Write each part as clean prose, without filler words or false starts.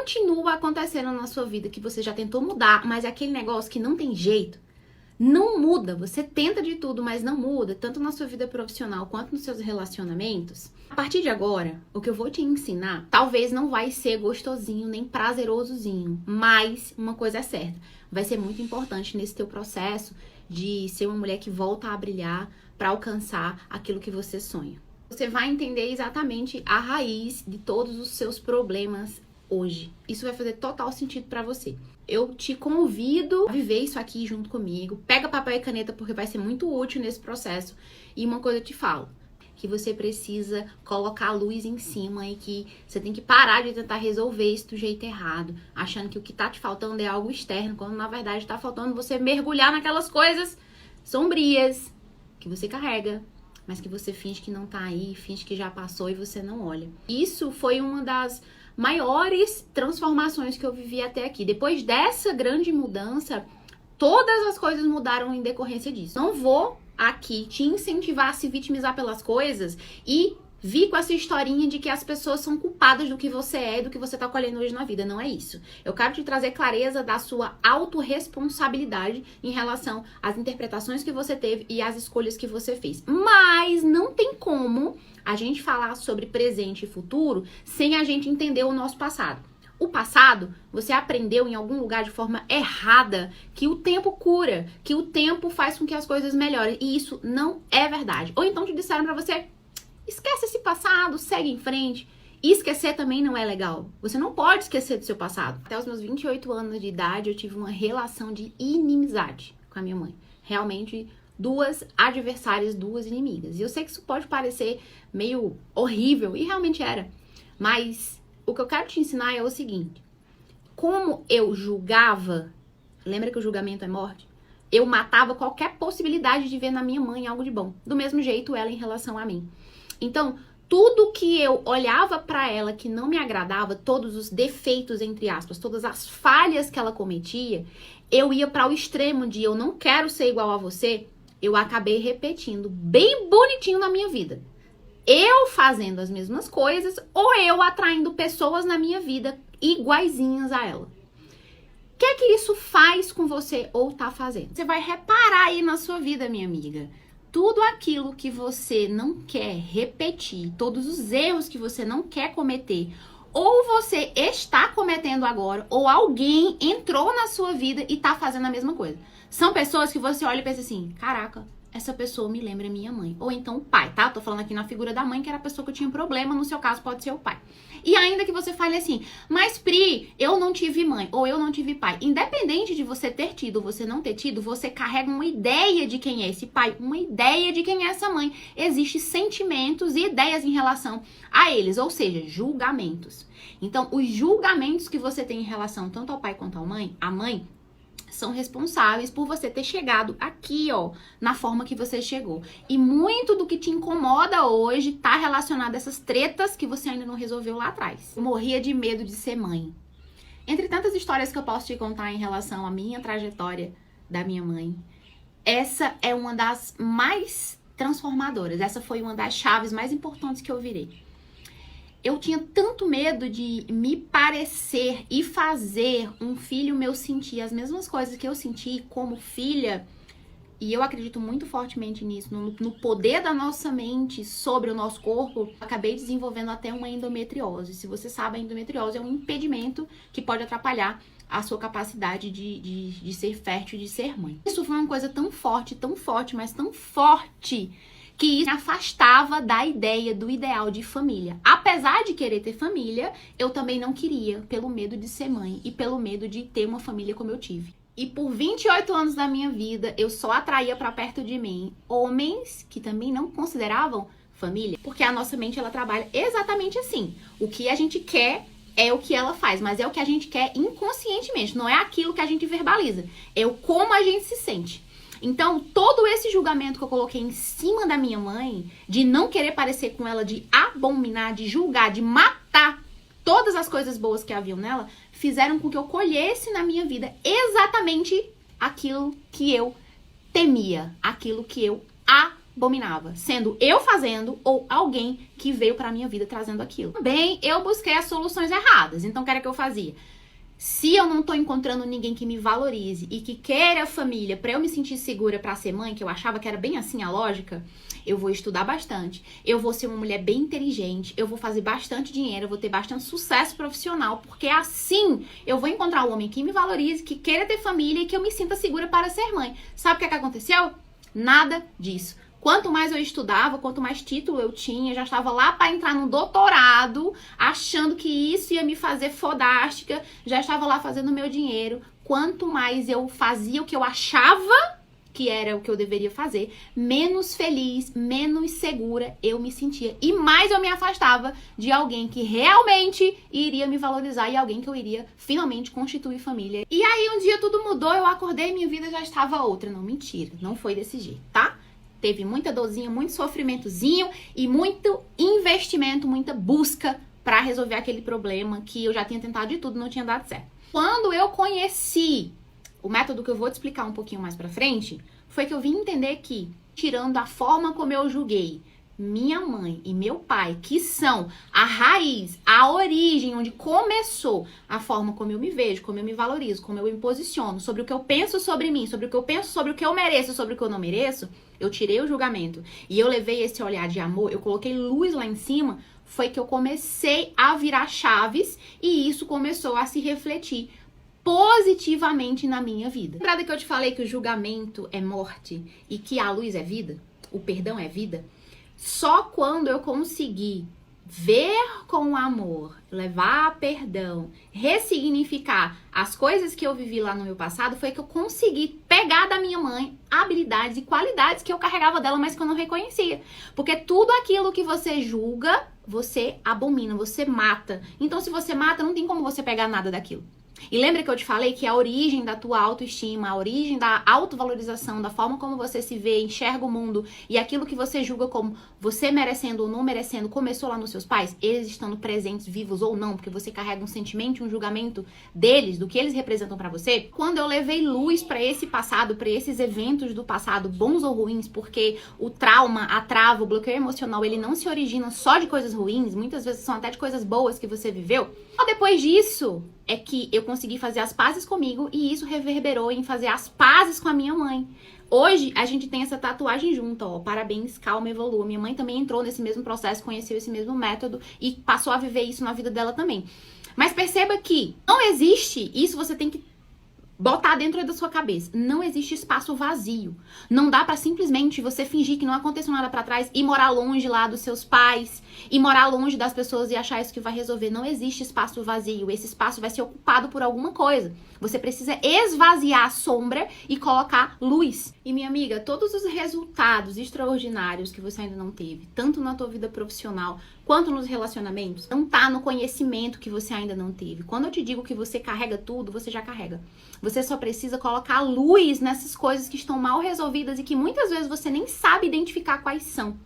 continua acontecendo na sua vida que você já tentou mudar, mas é aquele negócio que não tem jeito, não muda, você tenta de tudo, mas não muda, tanto na sua vida profissional quanto nos seus relacionamentos, a partir de agora, o que eu vou te ensinar, talvez não vai ser gostosinho, nem prazerosozinho, mas uma coisa é certa, vai ser muito importante nesse teu processo de ser uma mulher que volta a brilhar para alcançar aquilo que você sonha. Você vai entender exatamente a raiz de todos os seus problemas hoje. Isso vai fazer total sentido pra você. Eu te convido a viver isso aqui junto comigo. Pega papel e caneta porque vai ser muito útil nesse processo. E uma coisa eu te falo, que você precisa colocar a luz em cima e que você tem que parar de tentar resolver isso do jeito errado, achando que o que tá te faltando é algo externo, quando na verdade tá faltando você mergulhar naquelas coisas sombrias que você carrega, mas que você finge que não tá aí, finge que já passou e você não olha. Isso foi uma das maiores transformações que eu vivi até aqui. Depois dessa grande mudança, todas as coisas mudaram em decorrência disso. Não vou aqui te incentivar a se vitimizar pelas coisas e vir com essa historinha de que as pessoas são culpadas do que você é e do que você tá colhendo hoje na vida. Não é isso. Eu quero te trazer clareza da sua autorresponsabilidade em relação às interpretações que você teve e às escolhas que você fez. Mas não tem como a gente falar sobre presente e futuro sem a gente entender o nosso passado. O passado, você aprendeu em algum lugar de forma errada que o tempo cura, que o tempo faz com que as coisas melhorem. E isso não é verdade. Ou então te disseram pra você: esquece esse passado, segue em frente. E esquecer também não é legal. Você não pode esquecer do seu passado. Até os meus 28 anos de idade, eu tive uma relação de inimizade com a minha mãe. Realmente, duas adversárias, duas inimigas. E eu sei que isso pode parecer meio horrível, e realmente era. Mas o que eu quero te ensinar é o seguinte. Como eu julgava, lembra que o julgamento é morte? Eu matava qualquer possibilidade de ver na minha mãe algo de bom. Do mesmo jeito, ela em relação a mim. Então, tudo que eu olhava pra ela que não me agradava, todos os defeitos, entre aspas, todas as falhas que ela cometia, eu ia para o extremo de eu não quero ser igual a você, eu acabei repetindo bem bonitinho na minha vida. Eu fazendo as mesmas coisas ou eu atraindo pessoas na minha vida iguaizinhas a ela. O que é que isso faz com você ou tá fazendo? Você vai reparar aí na sua vida, minha amiga. Tudo aquilo que você não quer repetir, todos os erros que você não quer cometer, ou você está cometendo agora, ou alguém entrou na sua vida e tá fazendo a mesma coisa. São pessoas que você olha e pensa assim: caraca, essa pessoa me lembra minha mãe. Ou então o pai, tá? Tô falando aqui na figura da mãe, que era a pessoa que eu tinha problema, no seu caso pode ser o pai. E ainda que você fale assim: mas Pri, eu não tive mãe, ou eu não tive pai. Independente de você ter tido ou você não ter tido, você carrega uma ideia de quem é esse pai, uma ideia de quem é essa mãe. Existem sentimentos e ideias em relação a eles, ou seja, julgamentos. Então, os julgamentos que você tem em relação tanto ao pai quanto à mãe, a mãe, são responsáveis por você ter chegado aqui, ó, na forma que você chegou. E muito do que te incomoda hoje tá relacionado a essas tretas que você ainda não resolveu lá atrás. Eu morria de medo de ser mãe. Entre tantas histórias que eu posso te contar em relação à minha trajetória da minha mãe, essa é uma das mais transformadoras. Essa foi uma das chaves mais importantes que eu virei. Eu tinha tanto medo de me parecer e fazer um filho meu sentir as mesmas coisas que eu senti como filha. E eu acredito muito fortemente nisso, no poder da nossa mente sobre o nosso corpo. Acabei desenvolvendo até uma endometriose. Se você sabe, a endometriose é um impedimento que pode atrapalhar a sua capacidade de ser fértil e de ser mãe. Isso foi uma coisa tão forte, mas tão forte, que isso me afastava da ideia, do ideal de família. Apesar de querer ter família, eu também não queria, pelo medo de ser mãe e pelo medo de ter uma família como eu tive. E por 28 anos da minha vida, eu só atraía pra perto de mim homens que também não consideravam família. Porque a nossa mente, ela trabalha exatamente assim. O que a gente quer é o que ela faz, mas é o que a gente quer inconscientemente. Não é aquilo que a gente verbaliza, é o como a gente se sente. Então, todo esse julgamento que eu coloquei em cima da minha mãe, de não querer parecer com ela, de abominar, de julgar, de matar todas as coisas boas que haviam nela, fizeram com que eu colhesse na minha vida exatamente aquilo que eu temia, aquilo que eu abominava, sendo eu fazendo ou alguém que veio pra minha vida trazendo aquilo. Também eu busquei as soluções erradas. Então, o que era que eu fazia? Se eu não tô encontrando ninguém que me valorize e que queira família pra eu me sentir segura pra ser mãe, que eu achava que era bem assim a lógica, eu vou estudar bastante, eu vou ser uma mulher bem inteligente, eu vou fazer bastante dinheiro, eu vou ter bastante sucesso profissional, porque assim eu vou encontrar um homem que me valorize, que queira ter família e que eu me sinta segura para ser mãe. Sabe o que aconteceu? Nada disso. Quanto mais eu estudava, quanto mais título eu tinha, já estava lá para entrar no doutorado, achando que isso ia me fazer fodástica, já estava lá fazendo meu dinheiro. Quanto mais eu fazia o que eu achava que era o que eu deveria fazer, menos feliz, menos segura eu me sentia. E mais eu me afastava de alguém que realmente iria me valorizar e alguém que eu iria finalmente constituir família. E aí um dia tudo mudou, eu acordei e minha vida já estava outra. Não, mentira, não foi desse jeito, tá? Teve muita dorzinha, muito sofrimentozinho e muito investimento, muita busca pra resolver aquele problema que eu já tinha tentado de tudo e não tinha dado certo. Quando eu conheci o método que eu vou te explicar um pouquinho mais pra frente, foi que eu vim entender que, tirando a forma como eu julguei minha mãe e meu pai, que são a raiz, a origem, onde começou a forma como eu me vejo, como eu me valorizo, como eu me posiciono, sobre o que eu penso sobre mim, sobre o que eu penso sobre o que eu mereço, sobre o que eu não mereço, eu tirei o julgamento e eu levei esse olhar de amor, eu coloquei luz lá em cima, foi que eu comecei a virar chaves e isso começou a se refletir positivamente na minha vida. Lembrada que eu te falei que o julgamento é morte e que a luz é vida? O perdão é vida? Só quando eu consegui ver com amor, levar a perdão, ressignificar as coisas que eu vivi lá no meu passado, foi que eu consegui pegar da minha mãe habilidades e qualidades que eu carregava dela, mas que eu não reconhecia. Porque tudo aquilo que você julga, você abomina, você mata. Então, se você mata, não tem como você pegar nada daquilo. E lembra que eu te falei que a origem da tua autoestima, a origem da autovalorização, da forma como você se vê, enxerga o mundo e aquilo que você julga como você merecendo ou não merecendo, começou lá nos seus pais, eles estando presentes, vivos ou não, porque você carrega um sentimento, um julgamento deles, do que eles representam pra você. Quando eu levei luz pra esse passado, pra esses eventos do passado, bons ou ruins, porque o trauma, a trava, o bloqueio emocional, ele não se origina só de coisas ruins, muitas vezes são até de coisas boas que você viveu. Só depois disso é que eu consegui fazer as pazes comigo e isso reverberou em fazer as pazes com a minha mãe. Hoje, a gente tem essa tatuagem junto, ó, parabéns, calma, evolua. Minha mãe também entrou nesse mesmo processo, conheceu esse mesmo método e passou a viver isso na vida dela também. Mas perceba que não existe, isso você tem que botar dentro da sua cabeça. Não existe espaço vazio. Não dá pra simplesmente você fingir que não aconteceu nada pra trás e morar longe lá dos seus pais, e morar longe das pessoas e achar isso que vai resolver. Não existe espaço vazio. Esse espaço vai ser ocupado por alguma coisa. Você precisa esvaziar a sombra e colocar luz. E minha amiga, todos os resultados extraordinários que você ainda não teve, tanto na tua vida profissional quanto nos relacionamentos, não tá no conhecimento que você ainda não teve. Quando eu te digo que você carrega tudo, você já carrega. Você só precisa colocar luz nessas coisas que estão mal resolvidas e que muitas vezes você nem sabe identificar quais são.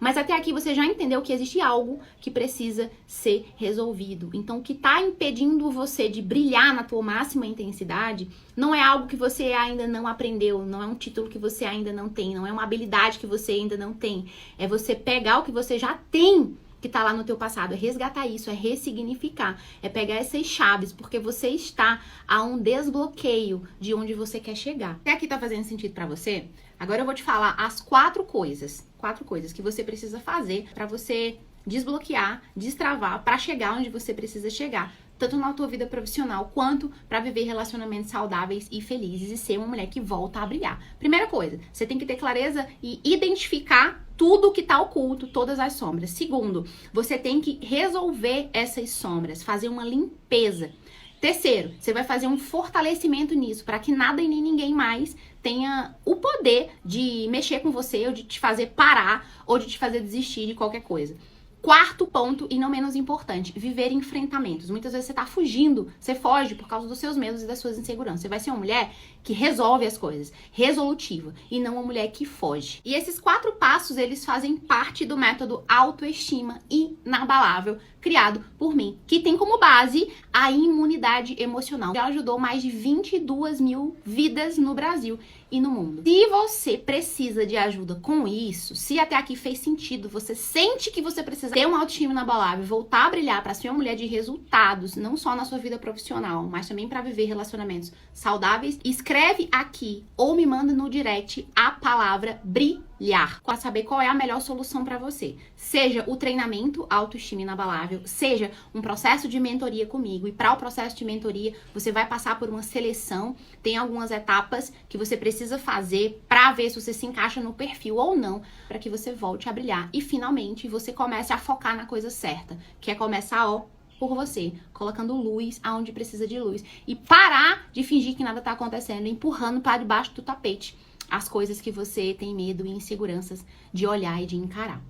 Mas até aqui você já entendeu que existe algo que precisa ser resolvido. Então, o que está impedindo você de brilhar na tua máxima intensidade não é algo que você ainda não aprendeu, não é um título que você ainda não tem, não é uma habilidade que você ainda não tem. É você pegar o que você já tem, que tá lá no teu passado, é resgatar isso, é ressignificar, é pegar essas chaves, porque você está a um desbloqueio de onde você quer chegar. Até aqui tá fazendo sentido pra você? Agora eu vou te falar as quatro coisas que você precisa fazer pra você desbloquear, destravar, pra chegar onde você precisa chegar, tanto na tua vida profissional, quanto pra viver relacionamentos saudáveis e felizes e ser uma mulher que volta a brilhar. Primeira coisa, você tem que ter clareza e identificar tudo que tá oculto, todas as sombras. Segundo, você tem que resolver essas sombras, fazer uma limpeza. Terceiro, você vai fazer um fortalecimento nisso, para que nada e nem ninguém mais tenha o poder de mexer com você, ou de te fazer parar, ou de te fazer desistir de qualquer coisa. Quarto ponto, e não menos importante, viver enfrentamentos. Muitas vezes você tá fugindo, você foge por causa dos seus medos e das suas inseguranças. Você vai ser uma mulher que resolve as coisas, resolutiva, e não uma mulher que foge. E esses 4 passos, eles fazem parte do método autoestima inabalável criado por mim, que tem como base a imunidade emocional. Já ajudou mais de 22 mil vidas no Brasil e no mundo. Se você precisa de ajuda com isso, se até aqui fez sentido, você sente que você precisa ter uma autoestima inabalável, voltar a brilhar para ser uma mulher de resultados, não só na sua vida profissional, mas também para viver relacionamentos saudáveis, escreve aqui ou me manda no direct a palavra brilhar, para saber qual é a melhor solução para você. Seja o treinamento autoestima inabalável, seja um processo de mentoria comigo. E para o processo de mentoria, você vai passar por uma seleção, tem algumas etapas que você precisa fazer para ver se você se encaixa no perfil ou não, para que você volte a brilhar e finalmente você comece a focar na coisa certa, que é começar, por você, colocando luz aonde precisa de luz e parar de fingir que nada tá acontecendo, empurrando para debaixo do tapete as coisas que você tem medo e inseguranças de olhar e de encarar.